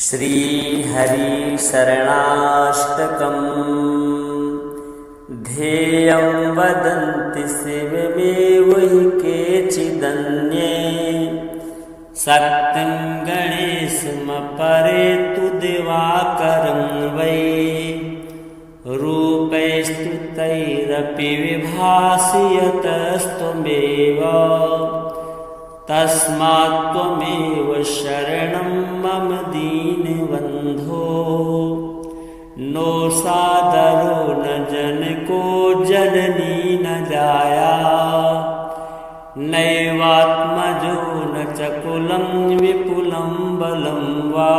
श्रीहरिशरणाष्टकम् ध्येयं वदन्ति शिवमेव हि केचिदन्ये शक्तिं गणेशमपरे तु दिवाकरं वै रूपैस्तुतैरपि विभासि यतस्त्वमेव तस्मात् त्वमेव शरणं मम दीनबन्धो नो सादरो न जनको जननी न जाया नैवात्मजो न च कुलं विपुलं बलं वा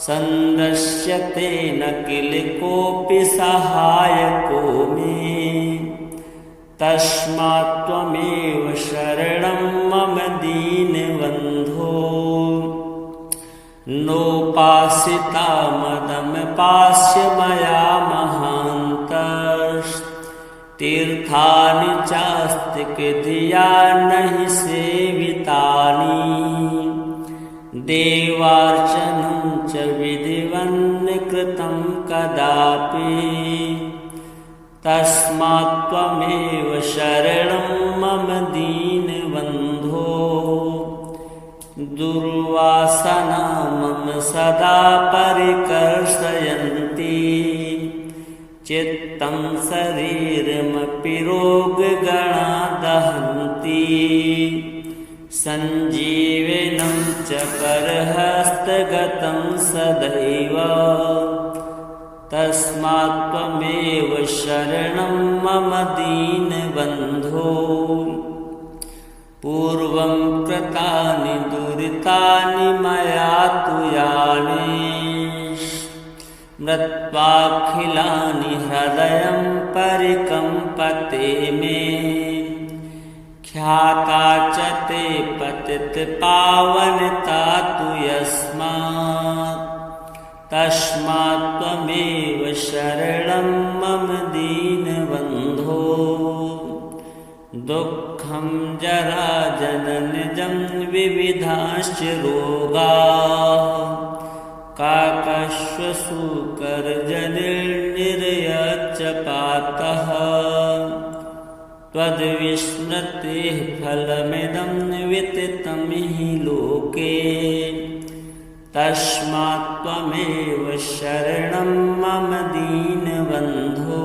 सन्दश्यते न किल कोऽपि सहायको मे तस्मात् त्वमेव शरणं मम दीनबन्धो नोपासिता मदमपास्य मया महान्तस्तीर्थानि चास्तिकधिया नहि सेवितानि देवार्चनं च विधिवन्न कृतं कदापि तस्मात् त्वमेव शरणं मम दीनबन्धो दुर्वासना मम सदा परिकर्षयन्ति चित्तं शरीरमपि रोगगणा दहन्ति सञ्जीवनं च करहस्तगतं सदैव तस्मात् त्वमेव शरणं मम दीनबन्धो पूर्वं कृतानि दुरितानि मया तु यानि मृत्वाखिलानि हृदयं परिकम्पते मे ख्याता च ते पतितपावनता तु यस्मात् तस्मात् त्वमेव शरणं मम दीनबन्धो दुःखं जरा जननजं विविधाश्च रोगाः काकश्वसूकरजनिर्निरयच्च पातः त्वद्विस्मृतेः फलमिदं विततं हि लोके तस्मात् त्वमेव शरणं मम दीनबन्धो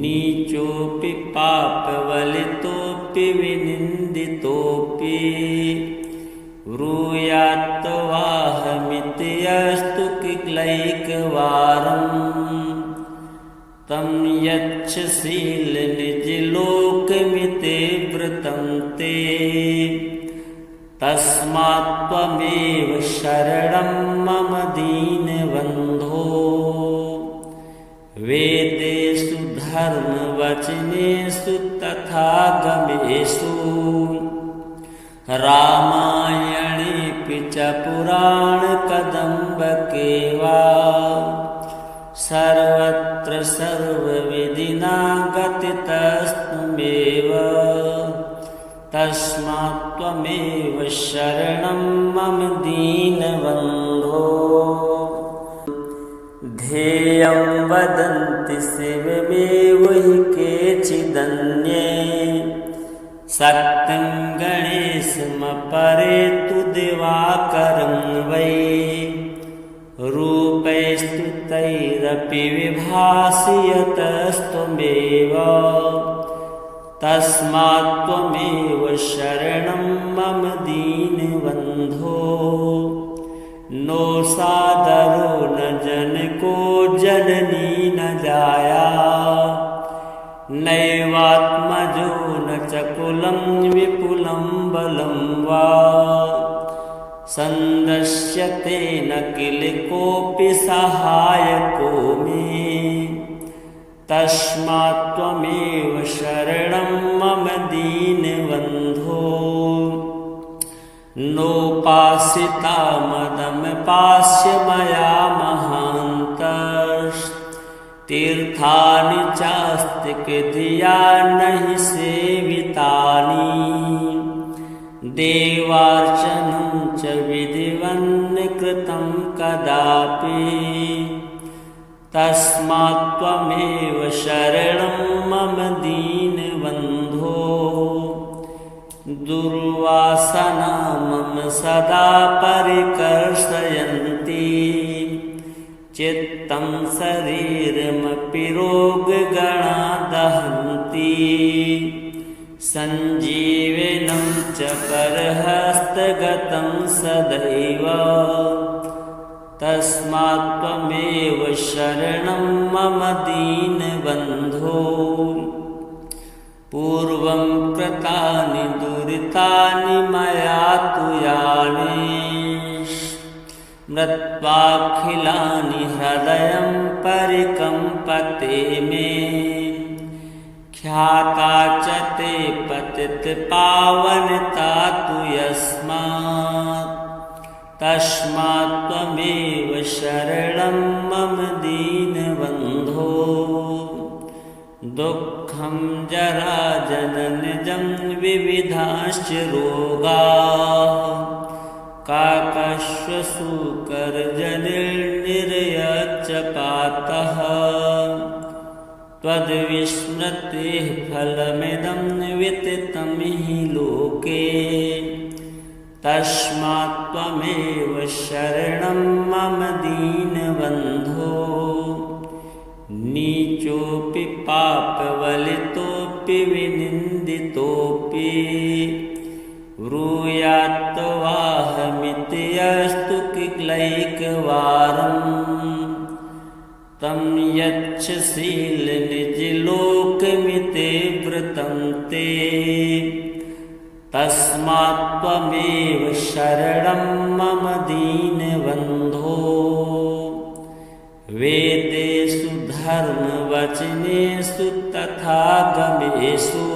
नीचोऽपि पापवलितोऽपि विनिन्दितोऽपि ब्रूयात्तवाहमिति अस्तु किलैकवारं तं यच्छशीलनिजलोकमिते व्रतं ते तस्मात् त्वमेव शरणं मम दीनबन्धो वेदेषु धर्मवचनेषु तथा गमेषु रामायणेऽपि च पुराणकदम्बके वा सर्वत्र सर्वविधिना गतितस्त्वमेव तस्मात् त्वमेव शरणं मम दीनबन्धो ध्येयं वदन्ति शिवमेव हि केचिदन्ये शक्तिं गणेशमपरे तु दिवाकरं वै रूपैस्तुतैरपि विभासि यतस्त्वमेव तस्मात् त्वमेव शरणं मम दीनबन्धो नो सादरो न जनको जननी न जाया नैवात्मजो न च कुलं विपुलं बलं वा सन्दश्यते न किल कोऽपि सहायको मे तस्मात् त्वमेव शरणं मम दीनबन्धो नोपासिता मदमपास्य मया महान्तस्तीर्थानि चास्तिकधिया नहि सेवितानि देवार्चनं च विधिवन्न कृतं कदापि तस्मात् त्वमेव शरणं मम दीनबन्धो दुर्वासना मम सदा परिकर्षयन्ति चित्तं शरीरमपि रोगगणा दहन्ति सञ्जीवनं च करहस्तगतं सदैव तस्मात् त्वमेव शरणं मम दीनबन्धो पूर्वं कृतानि दुरितानि मया तु यानि मृत्वाखिलानि हृदयं परिकम्पते मे ख्याता च ते पतितपावनता तु यस्मात् तस्मात् त्वमेव शरणं मम दीनबन्धो दुःखं जराजननजं विविधाश्च रोगाः काकश्वसूकरजनिर्निरयच्च पातः त्वद्विस्मृतेः फलमिदं विततं हि लोके तस्मात् त्वमेव शरणं मम दीनबन्धो नीचोऽपि पापवलितोऽपि विनिन्दितोऽपि ब्रूयात्तवाहमिति अस्तु किलैकवारम् तं यच्छशीलनिजलोकमिते व्रतं ते तस्मात् त्वमेव शरणं मम दीनबन्धो वेदेषु धर्मवचनेषु तथा गमेषु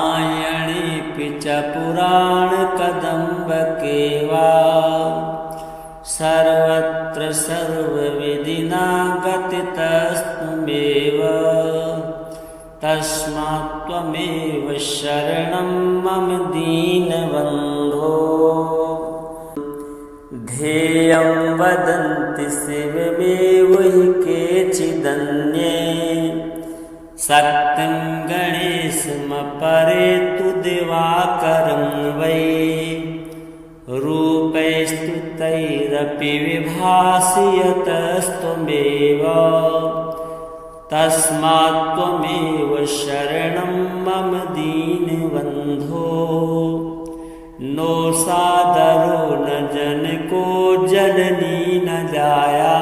रामायणेऽपि च पुराणकदम्बके वा सर्वत्र सर्वविधिना गतितस्त्वमेव तस्मात् त्वमेव शरणं मम दीनबन्धो ध्येयं वदन्ति शिवमेव हि केचिदन्ये शक्तिं गणेशमपरे तु दिवाकरं वै रूपैस्तुतैरपि विभासि यतस्त्वमेव तस्मात् त्वमेव शरणं मम दीनबन्धो नो सादरो न जनको जननी न जाया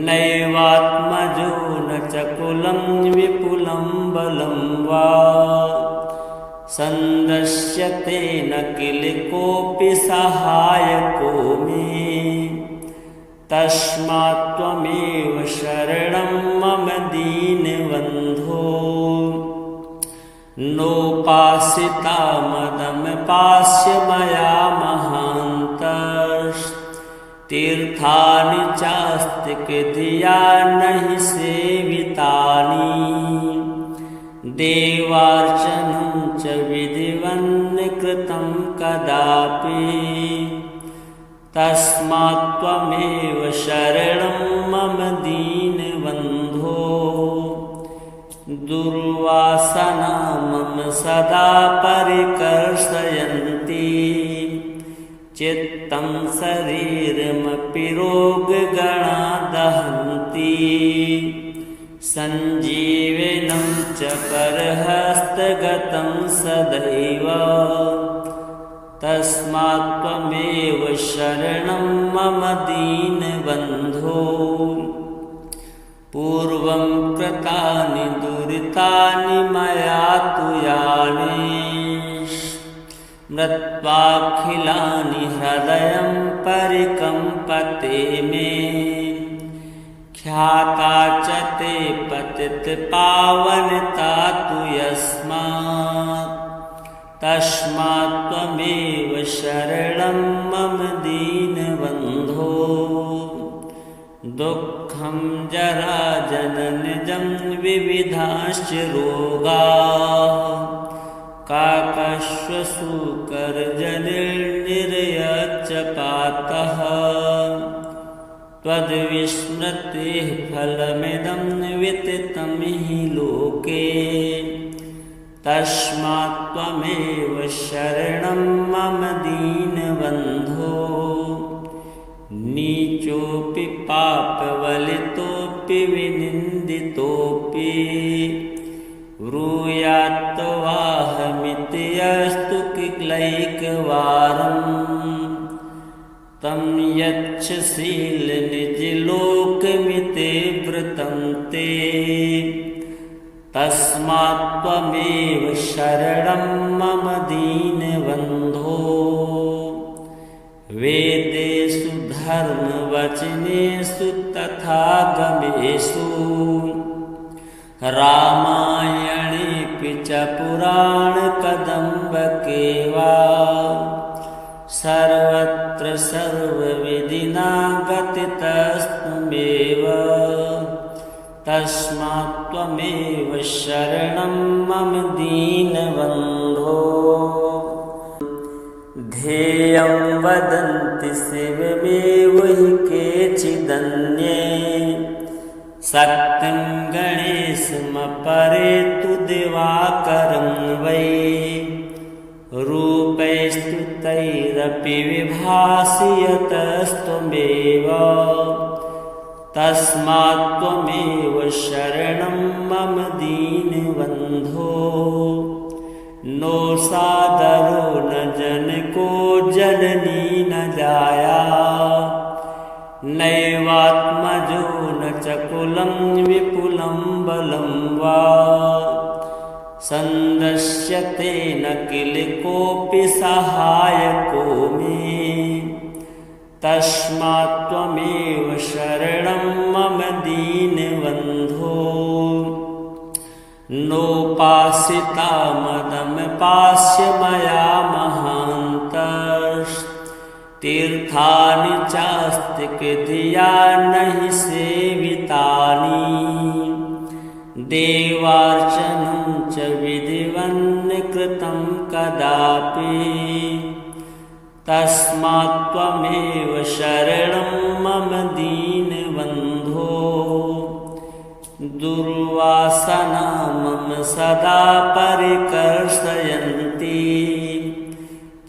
नैवात्मजो न च कुलं विपुलं बलं वा सन्दस्यते न किल कोऽपि सहायको मे तस्मात् त्वमेव शरणं मम दीनबन्धो नोपासिता मदमपास्य मया महान्तस्तीर्थानि चास्तिकधिया नहि सेवितानि देवार्चनं च विधिवन्न कृतं कदापि तस्मात् त्वमेव शरणं मम दीनबन्धो दुर्वासना मम सदा परिकर्षयन्ति चित्तं शरीरमपि रोगगणा दहन्ति सञ्जीवनं च करहस्तगतं सदैव तस्मात् त्वमेव शरणं मम दीनबन्धो पूर्वं कृतानि दुरितानि मया तु यानि मृत्वाखिलानि हृदयं परिकम्पते मे ख्याता च ते पतितपावनता तु यस्मात् तस्मात् त्वमेव शरणं मम दीनबन्धो दुःखं जराजननजं विविधाश्च रोगाः काकश्वसूकरजनिर्निरयच्च पातः त्वद्विस्मृतेः फलमिदं विदितं हि लोके तस्मात् त्वमेव शरणं मम दीनबन्धो नीचोऽपि पापवलितोऽपि विनिन्दितोऽपि ब्रूयात्तवाहमिति अस्तु किलैकवारम् तं यच्छसीलनिजलोकमिते वृतं ते तस्मात् त्वमेव शरणं मम दीनबन्धो वेदेषु धर्मवचनेषु तथा गमेषु रामायणेऽपि च पुराणकदम्बके वा सर्वत्र सर्वविधिना गतितस्त्वमेव तस्मात् त्वमेव शरणं मम दीनबन्धो ध्येयं वदन्ति शिवमेव हि केचिदन्ये शक्तिं गणेशमपरे तु दिवाकरं वै रूपैस्तुतैरपि विभासि यतस्त्वमेव तस्मात् त्वमेव शरणं मम दीनबन्धो नो सादरो न जनको जननी न जाया नैवात्मजो न च कुलं विपुलं बलं वा सन्दस्यते न किल कोऽपि सहायको मे तस्मात् त्वमेव शरणं मम दीनबन्धो नोपासिता मदमपास्य मया महान्तस्तीर्थानि चास्तिकधिया नहि सेवितानि देवार्चनं च विधिवन्न कृतं कदापि तस्मात् त्वमेव शरणं मम दीनबन्धो दुर्वासना मम सदा परिकर्षयन्ति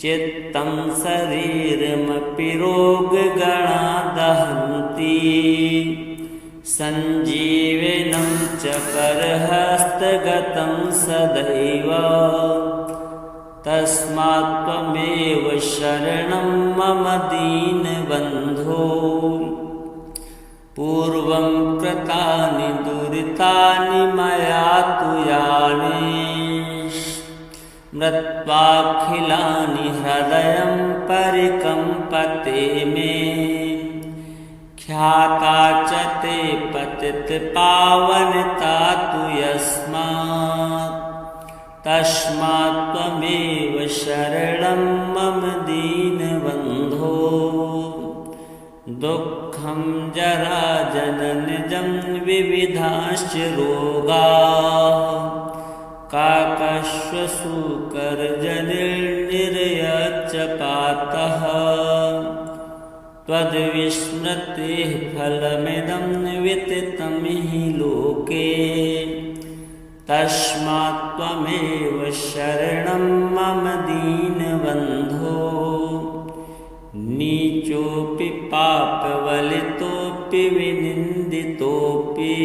चित्तं शरीरमपि रोगगणा दहन्ति सञ्जीवनं च करहस्तगतं सदैव तस्मात् त्वमेव शरणं मम दीनबन्धो पूर्वं कृतानि दुरितानि मया तु यानि मृत्वाखिलानि हृदयं परिकम्पते मे ख्याता च ते पतितपावनता तु यस्मात् तस्मात् त्वमेव शरणं मम दीनबन्धो दुःखं जराजननजं विविधाश्च रोगाः काकश्वसूकरजनिर्निरयच्च पातः त्वद्विस्मृतेः फलमिदं विदितं हि लोके तस्मात् त्वमेव शरणं मम दीनबन्धो नीचोऽपि पापवलितोऽपि विनिन्दितोऽपि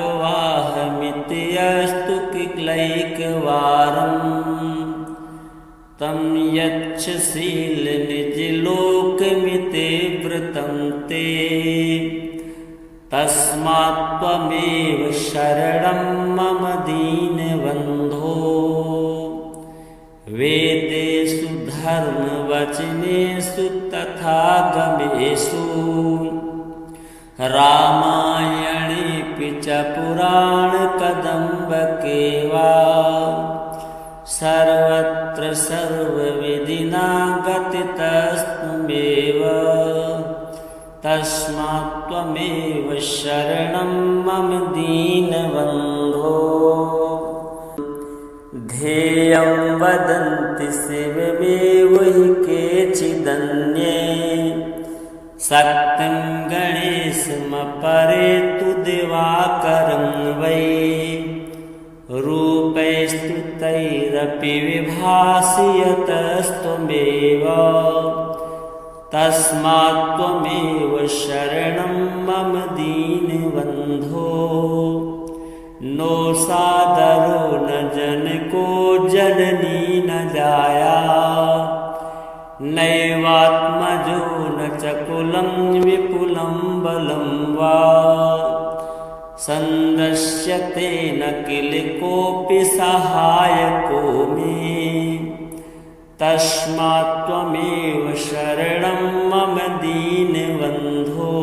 ब्रूयात्तवाहमिति अस्तु किलैकवारम् तं यच्छसीलनिजलोकमिते वृतं ते तस्मात् त्वमेव शरणं मम दीनबन्धो वेदेषु धर्मवचनेषु तथा गमेषु रामायणेऽपि च पुराणकदम्बके वा सर्वत्र सर्वविधिना गतितस्त्वमेव तस्मात् त्वमेव शरणं मम दीनबन्धो ध्येयं वदन्ति शिवमेव हि केचिदन्ये शक्तिं गणेशमपरे तु दिवाकरं वै रूपैस्तुतैरपि विभासि यतस्त्वमेव तस्मात् त्वमेव शरणं मम दीनबन्धो नो सादरो न जनको जननी न जाया नैवात्मजो न च कुलं विपुलं बलं वा सन्दश्यते न किल कोऽपि सहायको मे तस्मात् त्वमेव शरणं मम दीनबन्धो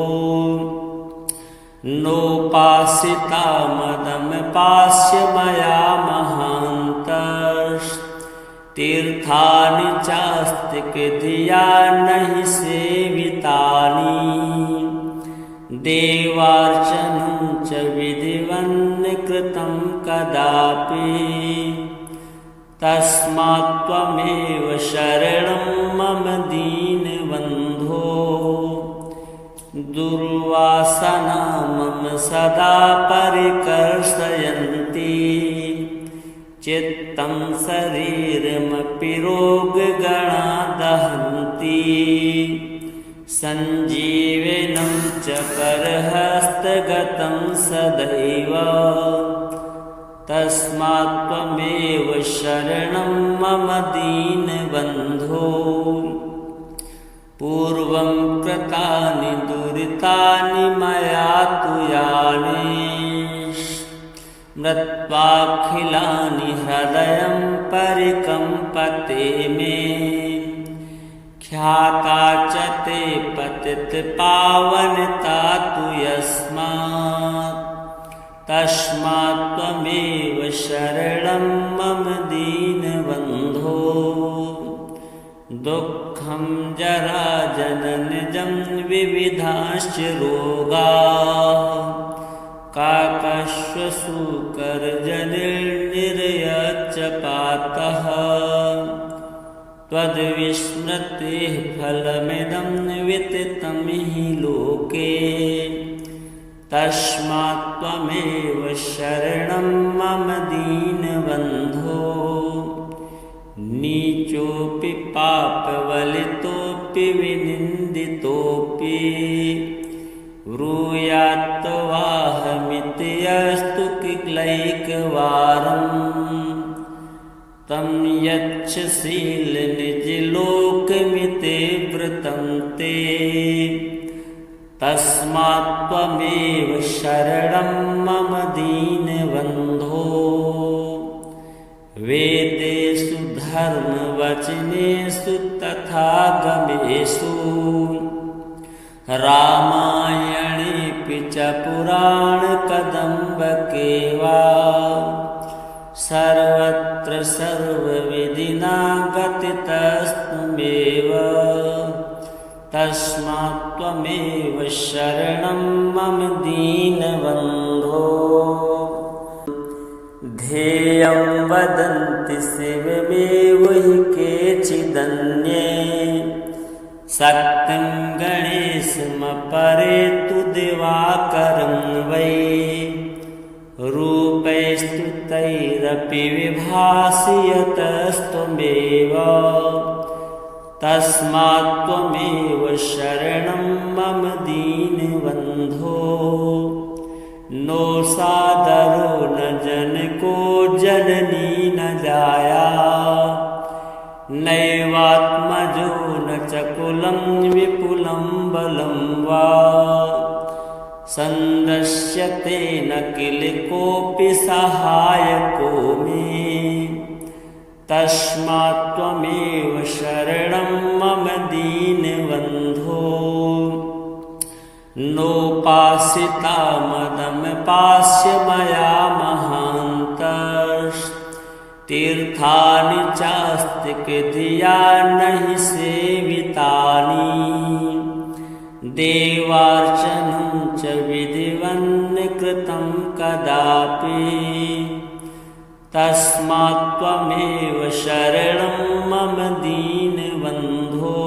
नोपासिता मदमपास्य मया महान्तस्तीर्थानि चास्तिकधिया नहि सेवितानि देवार्चनं च विधिवन्न कृतं कदापि तस्मात् त्वमेव शरणं मम दीनबन्धो दुर्वासना मम सदा परिकर्षयन्ति चित्तं शरीरमपि रोगगणा दहन्ति सञ्जीवनं च करहस्तगतं सदैव तस्मात् त्वमेव शरणं मम दीनबन्धो पूर्वं कृतानि दुरितानि मया तु यानि मृत्वाखिलानि हृदयं परिकम्पते मे ख्याता च ते पतितपावनता तु यस्मात् तस्मात् त्वमेव शरणं मम दीनबन्धो दुःखं जरा जननजं विविधाश्च रोगाः काकश्वसूकरजनिर्निरयच्च पातः त्वद्विस्मृतेः फलमिदं विततं हि लोके तस्मात् त्वमेव शरणं मम दीनबन्धो नीचोऽपि पापवलितोऽपि विनिन्दितोऽपि ब्रूयात्तवाहमिति अस्तु किलैकवारं तं यच्छशीलनिजलोकमिते वृतं ते तस्मात् त्वमेव शरणं मम दीनबन्धो वेदेषु धर्मवचनेषु तथा गमेषु रामायणेऽपि च पुराणकदम्बके वा सर्वत्र सर्वविधिना गतितस्त्वमेव तस्मात् त्वमेव शरणं मम दीनबन्धो ध्येयं वदन्ति शिवमेव हि केचिदन्ये शक्तिं गणेशमपरे तु दिवाकरं वै रूपैस्तुतैरपि विभासि यतस्त्वमेव तस्मात् त्वमेव शरणं मम दीनबन्धो नो सादरो न जनको जननी न जाया नैवात्मजो न च कुलं विपुलं बलं वा सन्दश्यते न किल कोऽपि सहायको मे तस्मात् त्वमेव शरणं मम दीनबन्धो नोपासिता मदमपास्य मया महान्तस्तीर्थानि चास्तिकधिया नहि सेवितानि देवार्चनं च विधिवन्न कृतं कदापि तस्मात् त्वमेव शरणं मम दीनबन्धो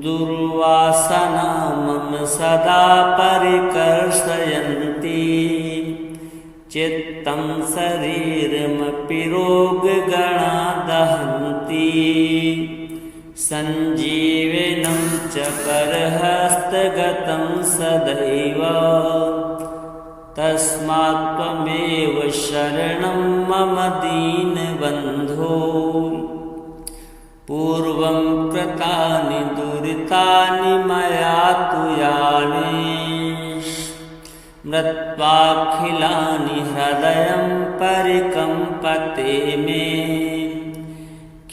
दुर्वासना मम सदा परिकर्षयन्ति चित्तं शरीरमपि रोगगणा दहन्ति सञ्जीवनं च करहस्तगतं सदैव तस्मात् त्वमेव शरणं मम दीनबन्धो पूर्वं कृतानि दुरितानि मया तु यानि मृत्वाखिलानि हृदयं परिकम्पते मे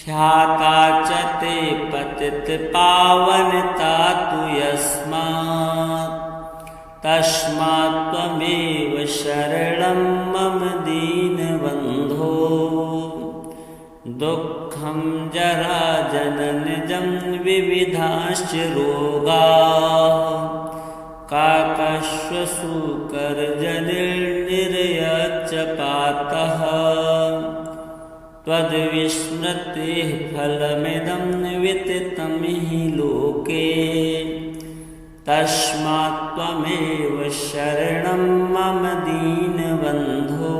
ख्याता च ते पतितपावनता तु यस्मात् तस्मात् त्वमेव शरणं मम दीनबन्धो दुःखं जरा जननजं विविधाश्च रोगाः काकश्वसूकरजनिर्निरयच्च पातः त्वद्विस्मृतेः फलमिदं विततं हि लोके तस्मात् त्वमेव शरणं मम दीनबन्धो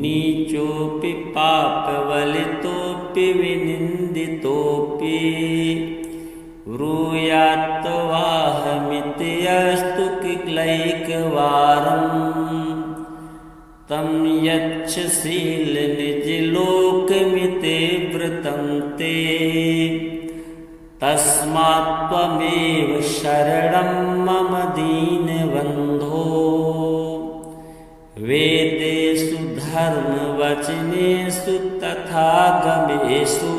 नीचोऽपि पापवलितोऽपि विनिन्दितोऽपि ब्रूयात्तवाहमिति अस्तु किक्लैकवारम् तं यच्छशीलनिजलोकमिते व्रतं ते तस्मात् त्वमेव शरणं मम दीनबन्धो वेदेषु धर्मवचनेषु तथा गमेषु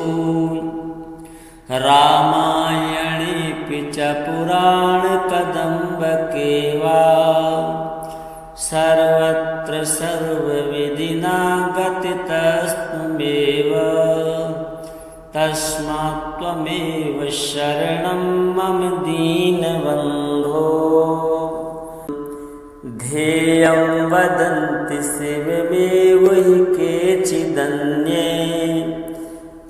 रामायणेऽपि च पुराणकदम्बके वा सर्वत्र सर्वविधिना गतितस्त्वमेव तस्मात् त्वमेव शरणं मम दीनबन्धो ध्येयं वदन्ति शिवमेव हि केचिदन्ये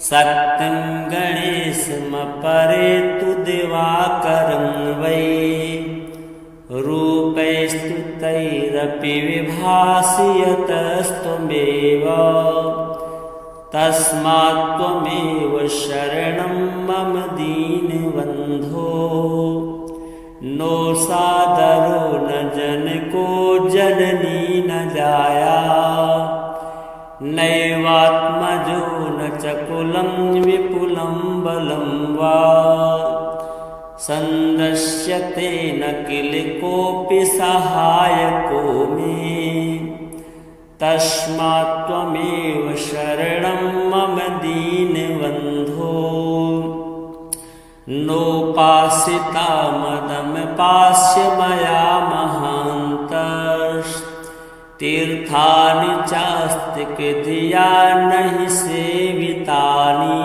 शक्तिं गणेशमपरे तु दिवाकरं वै रूपैस्तुतैरपि विभासि यतस्त्वमेव तस्मात् त्वमेव शरणं मम दीनबन्धो नो सादरो न जनको जननी न जाया नैवात्मजो न च कुलं विपुलं बलं वा सन्दस्यते न किल कोऽपि सहायको मे तस्मात् त्वमेव शरणं मम दीनबन्धो नोपासिता मदमपास्य मया महान्तस्तीर्थानि चास्तिकधिया नहि सेवितानि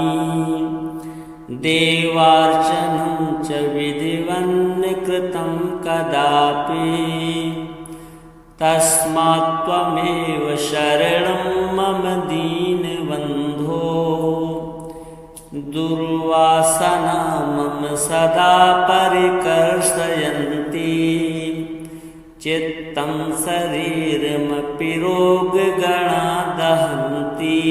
देवार्चनं च विधिवन्न कृतं कदापि तस्मात् त्वमेव शरणं मम दीनबन्धो दुर्वासना मम सदा परिकर्षयन्ति चित्तं शरीरमपि रोगगणा दहन्ति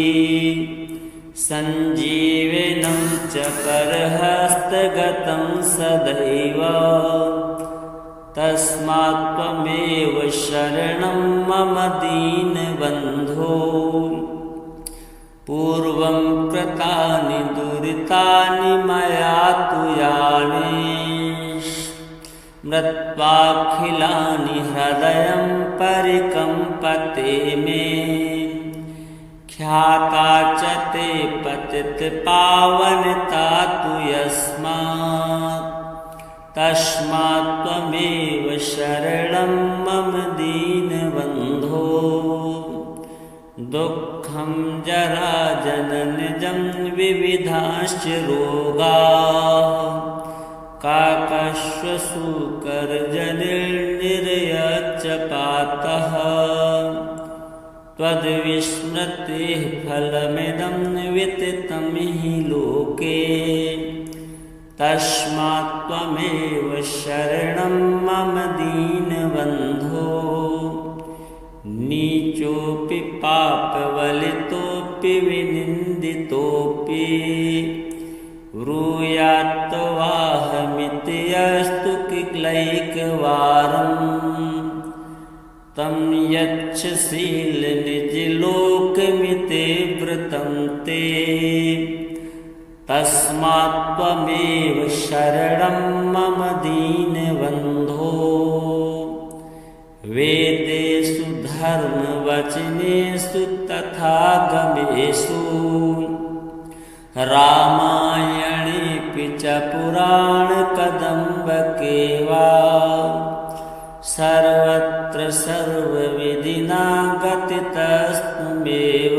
सञ्जीवनं च करहस्तगतं सदैव तस्मात् त्वमेव शरणं मम दीनबन्धो पूर्वं कृतानि दुरितानि मया तु यानि मृत्वाखिलानि हृदयं परिकम्पते मे ख्याता च ते पतितपावनता तु यस्मात् तस्मात् त्वमेव शरणं मम दीनबन्धो दुःखं जरा जननजं विविधाश्च रोगाः काकश्वसूकरजनिर्निरयच्च पातः त्वद्विस्मृतेः फलमिदं विदितं हि लोके तस्मात् त्वमेव शरणं मम दीनबन्धो नीचोऽपि पापवलितोऽपि विनिन्दितोऽपि ब्रूयात्तवाहमिति अस्तु किलैकवारम् तं यच्छसीलनिजलोकमिते व्रतं ते तस्मात् त्वमेव शरणं मम दीनबन्धो वेदेषु धर्मवचनेषु तथा गमेषु रामायणेऽपि च पुराणकदम्बके वा सर्वत्र सर्वविधिना गतितस्त्वमेव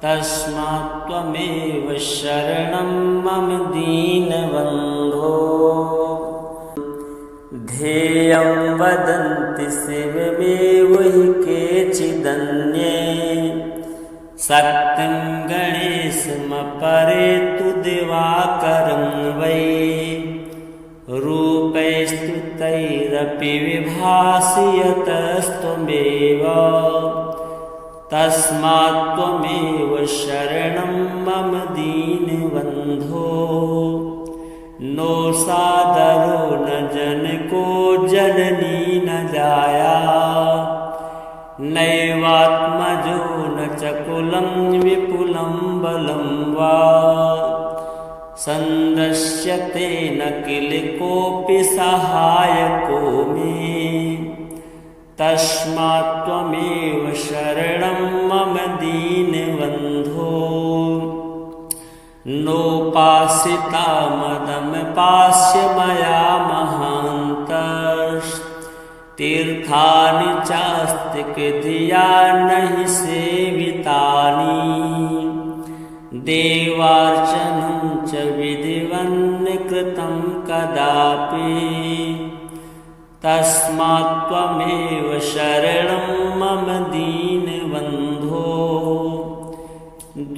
तस्मात् त्वमेव शरणं मम दीनबन्धो ध्येयं वदन्ति शिवमेव हि केचिदन्ये शक्तिं गणेशमपरे तु दिवाकरं वै रूपैस्तुतैरपि विभासि यतस्त्वमेव तस्मात् त्वमेव शरणं मम दीनबन्धो नो सादरो न जनको जननी न जाया नैवात्मजो न च कुलं विपुलं बलं वा सन्दस्यते न किल कोऽपि सहायको मे तस्मात् त्वमेव शरणं मम दीनबन्धो नोपासिता मदमपास्य मया महान्तस्तीर्थानि चास्तिकधिया नहि सेवितानि देवार्चनं च विधिवन्न कृतं कदापि तस्मात् त्वमेव शरणं मम दीनबन्धो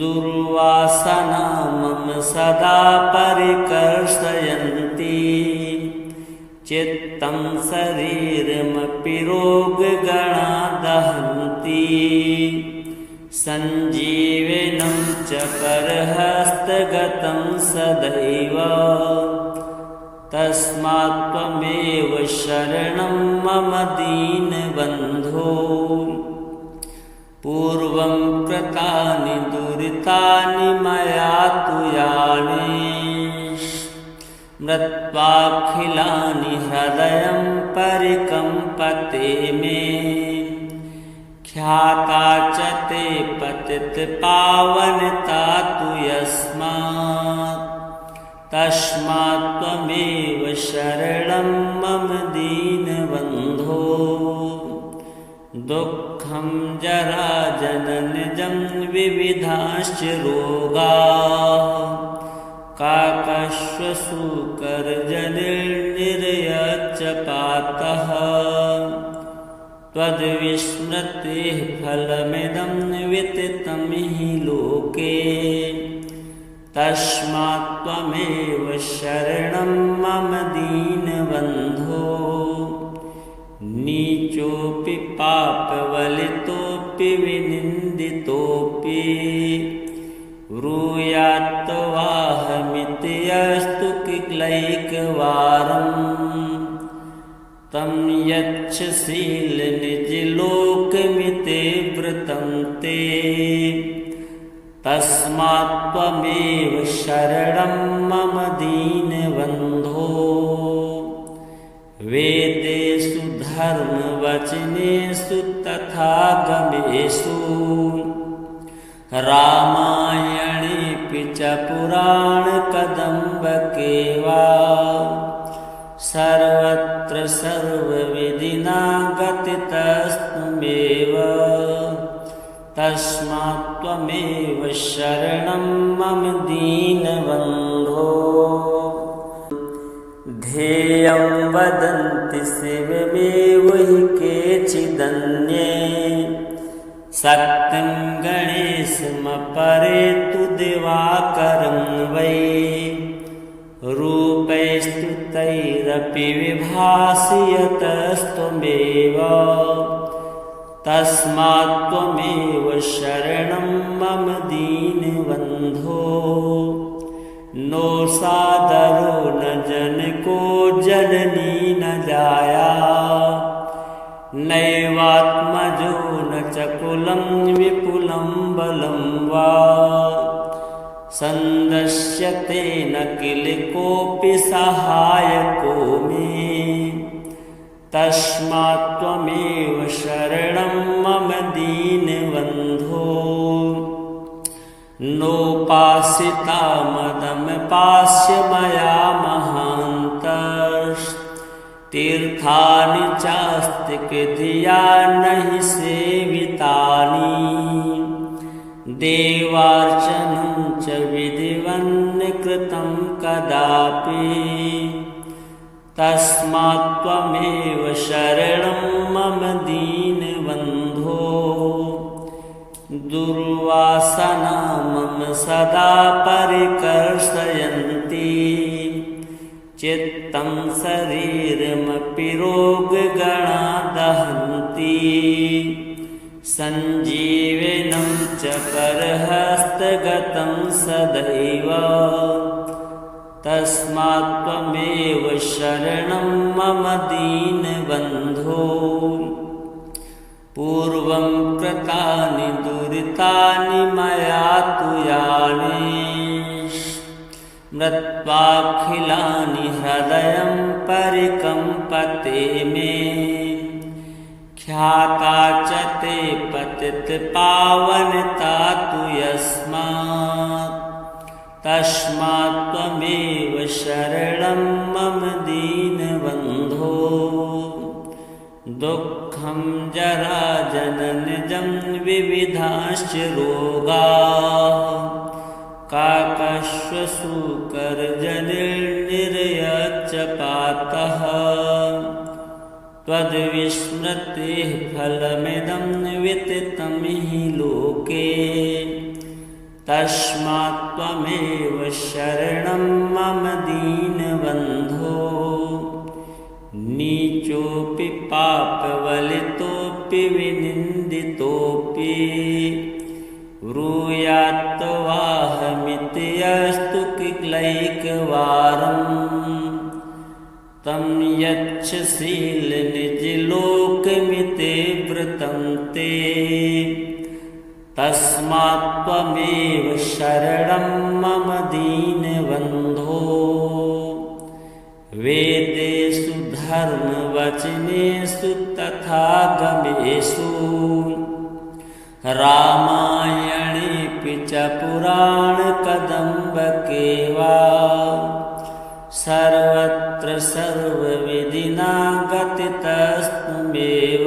दुर्वासना मम सदा परिकर्षयन्ति चित्तं शरीरमपि रोगगणा दहन्ति सञ्जीवनं च करहस्तगतं सदैव तस्मात् त्वमेव शरणं मम दीनबन्धो पूर्वं कृतानि दुरितानि मया तु यानि मृत्वाखिलानि हृदयं परिकम्पते मे ख्याता च ते पतितपावनता तु यस्मात् तस्मात् त्वमेव शरणं मम दीनबन्धो दुःखं जराजननजं विविधाश्च रोगाः काकश्वशूकरजनिर्निरयच्च पातः त्वद्विस्मृतेः फलमिदं विदितं हि लोके तस्मात् त्वमेव शरणं मम दीनबन्धो नीचोऽपि पापवलितोऽपि विनिन्दितोऽपि ब्रूयात्तवाहमिति अस्तु किलैकवारम् तं यच्छसीलनिजलोकमिते व्रतं ते तस्मात् त्वमेव शरणं मम दीनबन्धो वेदेषु धर्मवचनेषु तथा गमेषु रामायणेऽपि च पुराणकदम्बके वा सर्वत्र सर्वविधिना गतितस्त्वमेव तस्मात् त्वमेव शरणं मम दीनबन्धो ध्येयं वदन्ति शिवमेव हि केचिदन्ये शक्तिं गणेशमपरेतु दिवाकरं वै रूपैस्तुतैरपि विभासि यतस्त्वमेव तस्मात् त्वमेव शरणं मम दीनबन्धो नो सादरो न जनको जननी न जाया नैवात्मजो न च कुलं विपुलं बलं वा सन्दस्यते न किल कोऽपि सहायको मे तस्मात् त्वमेव शरणं मम दीनबन्धो नोपासिता मदमपास्य मया महान्तस्तीर्थानि चास्ति कृधिया नहि सेवितानि देवार्चनं च विधिवन्न कृतं कदापि तस्मात् त्वमेव शरणं मम दीनबन्धो दुर्वासना मम सदा परिकर्षयन्ति चित्तं शरीरमपि रोगगणा दहन्ति सञ्जीवनं च करहस्तगतं सदैव तस्मात् त्वमेव शरणं मम दीनबन्धो पूर्वं कृतानि दुरितानि मया तु यानि मृत्वाखिलानि हृदयं परिकम्पते मे ख्याता च ते पतितपावनता तु यस्मात् तस्मात् त्वमेव शरणं मम दीनबन्धो दुःखं जरा जननजं विविधाश्च रोगाः काकश्वसूकरजनिर्निरयच्च पातः त्वद्विस्मृतेः फलमिदं विततं हि लोके तस्मात् त्वमेव शरणं मम दीनबन्धो नीचोऽपि पापवलितोऽपि विनिन्दितोऽपि ब्रूयात्तवाहमिति अस्तु किलैकवारं तं यच्छशीलनिजलोकमिति वृतं ते तस्मात् त्वमेव शरणं मम दीनबन्धो वेदेषु धर्मवचनेषु तथा गमेषु रामायणेऽपि च पुराणकदम्बके वा सर्वत्र सर्वविधिना गतितस्त्वमेव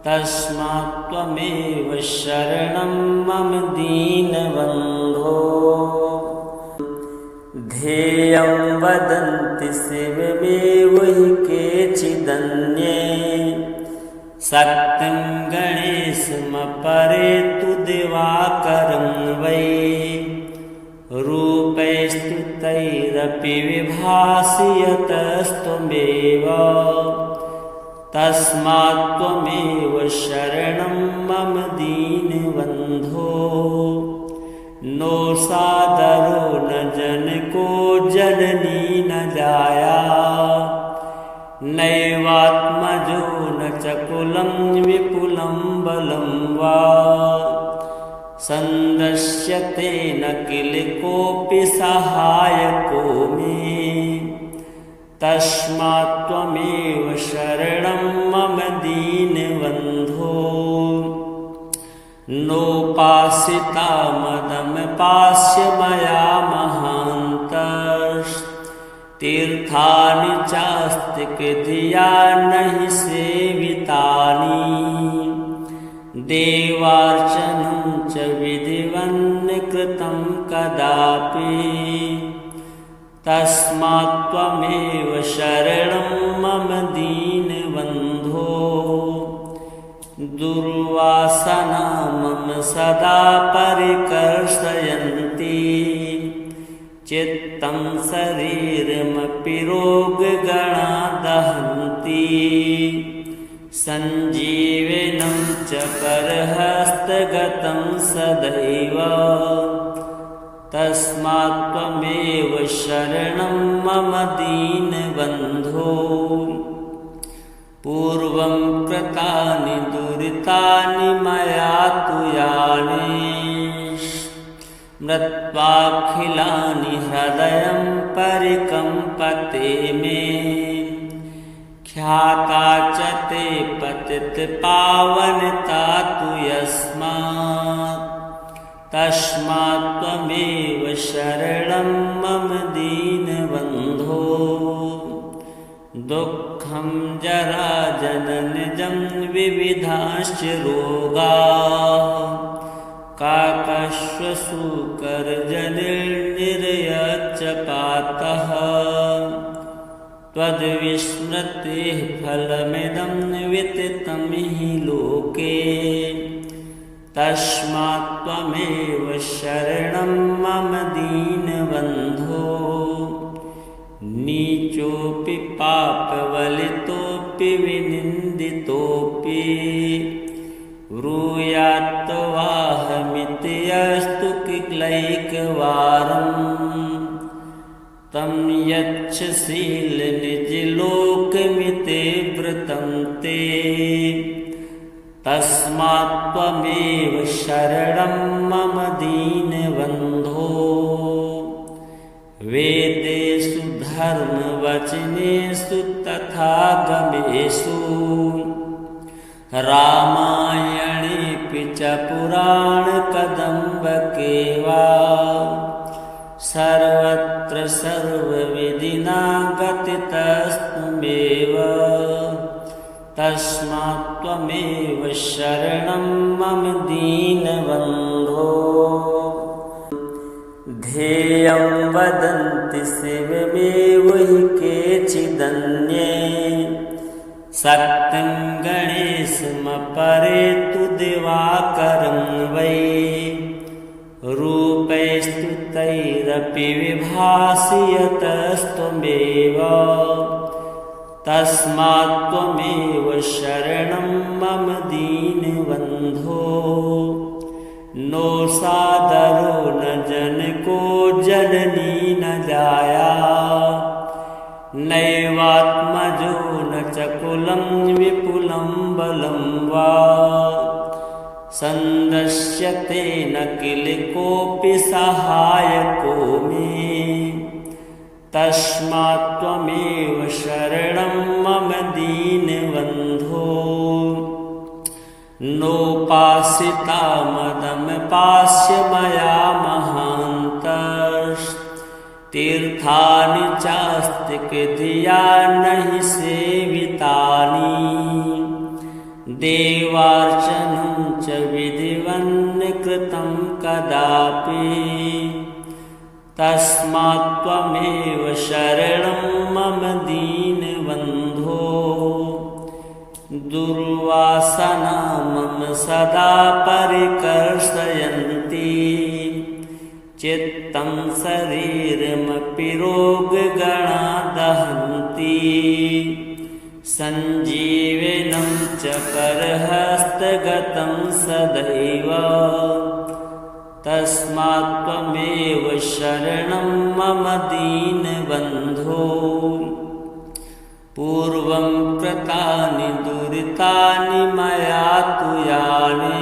तस्मात् त्वमेव शरणं मम दीनबन्धो ध्येयं वदन्ति शिवमेव हि केचिदन्ये शक्तिं गणेशमपरेतु दिवाकरं वै रूपैस्तुतैरपि विभासि यतस्त्वमेव तस्मात् त्वमेव शरणं मम दीनबन्धो नो सादरो न जनको जननी न जाया नैवात्मजो न च कुलं विपुलं बलं वा सन्दस्यते न किल कोऽपि सहायको मे तस्मात् त्वमेव शरणं मम दीनबन्धो नोपासिता मदमपास्य मया महान्तस्तीर्थानि चास्ति कृधिया नहि सेवितानि देवार्चनं च विधिवन्न कृतं कदापि तस्मात् त्वमेव शरणं मम दीनबन्धो दुर्वासना मम सदा परिकर्षयन्ति चित्तं शरीरमपि रोगगणा दहन्ति सञ्जीवनं च करहस्तगतं सदैव तस्मात् त्वमेव शरणं मम दीनबन्धो पूर्वं कृतानि दुरितानि मया तु यानि मृत्वाखिलानि हृदयं परिकम्पते मे ख्याता च ते पतितपावनता तु यस्मात् तस्मात् त्वमेव शरणं मम दीनबन्धो दुःखं जरा जननजं विविधाश्च रोगाः काकश्वसूकरजनिर्निरयच्च पातः त्वद्विस्मृतेः फलमिदं विततं हि लोके तस्मात् त्वमेव शरणं मम दीनबन्धो नीचोऽपि पापवलितोऽपि विनिन्दितोऽपि ब्रूयात्तवाहमिति अस्तु किलैकवारम् तं यच्छशीलनिजलोकमिते व्रतं ते तस्मात् त्वमेव शरणं मम दीनबन्धो वेदेषु धर्मवचनेषु तथा गमेषु रामायणेऽपि च पुराणकदम्बके वा सर्वत्र सर्वविधिना गतितस्त्वमेव तस्मात् त्वमेव शरणं मम दीनबन्धो ध्येयं वदन्ति शिवमेव हि केचिदन्ये सत्यं गणेशमपरे तु दिवाकरं वै रूपैस्तुतैरपि विभासि यतस्त्वमेव तस्मात् त्वमेव शरणं मम दीनबन्धो नो सादरो न जनको जननी न जाया नैवात्मजो न च कुलं विपुलं बलं वा सन्दस्यते न किल कोऽपि सहायको मे तस्मात् त्वमेव शरणं मम दीनबन्धो नोपासिता मदमपास्य मया महान्तस्तीर्थानि चास्तिकधिया नहि सेवितानि देवार्चनं च विधिवन्न कृतं कदापि तस्मात् त्वमेव शरणं मम दीनबन्धो दुर्वासना मम सदा परिकर्षयन्ति चित्तं शरीरमपि रोगगणा दहन्ति सञ्जीवनं च करहस्तगतं सदैव तस्मात् त्वमेव शरणं मम दीनबन्धो पूर्वं कृतानि दुरितानि मया तु यानि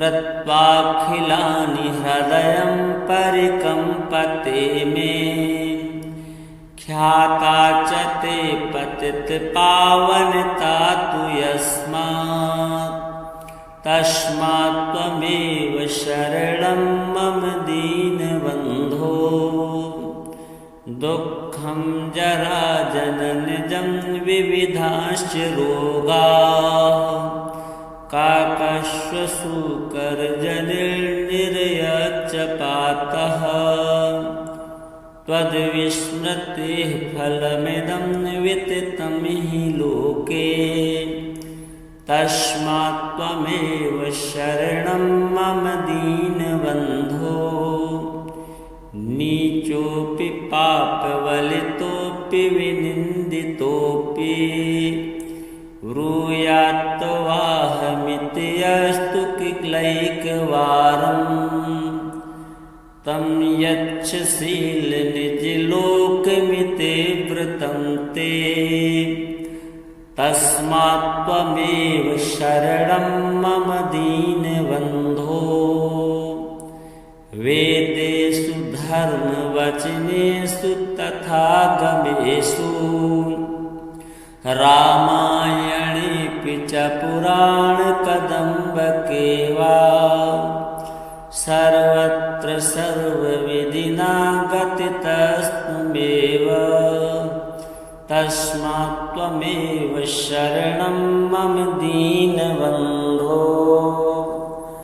मृत्वाखिलानि हृदयं परिकम्पते मे ख्याता च ते पतितपावनता तु यस्मात् तस्मात् त्वमेव शरणं मम दीनबन्धो दुःखं जरा जननजं विविधाश्च रोगाः काकश्वसूकरजनिर्निरयच्च पातः त्वद्विस्मृतेः फलमिदं विततं हि लोके तस्मात् त्वमेव शरणं मम दीनबन्धो नीचोऽपि पापवलितोऽपि विनिन्दितोऽपि ब्रूयात्तवाहमिति अस्तु किलैकवारम् तं यच्छसीलनिजलोकमिते व्रतं ते तस्मात् त्वमेव शरणं मम दीनबन्धो वेदेषु धर्मवचनेषु तथागमेषु रामायणेऽपि च पुराणकदम्बके वा सर्वत्र सर्वविधिना गतितस्त्वमेव तस्मात् त्वमेव शरणं मम दीनबन्धो।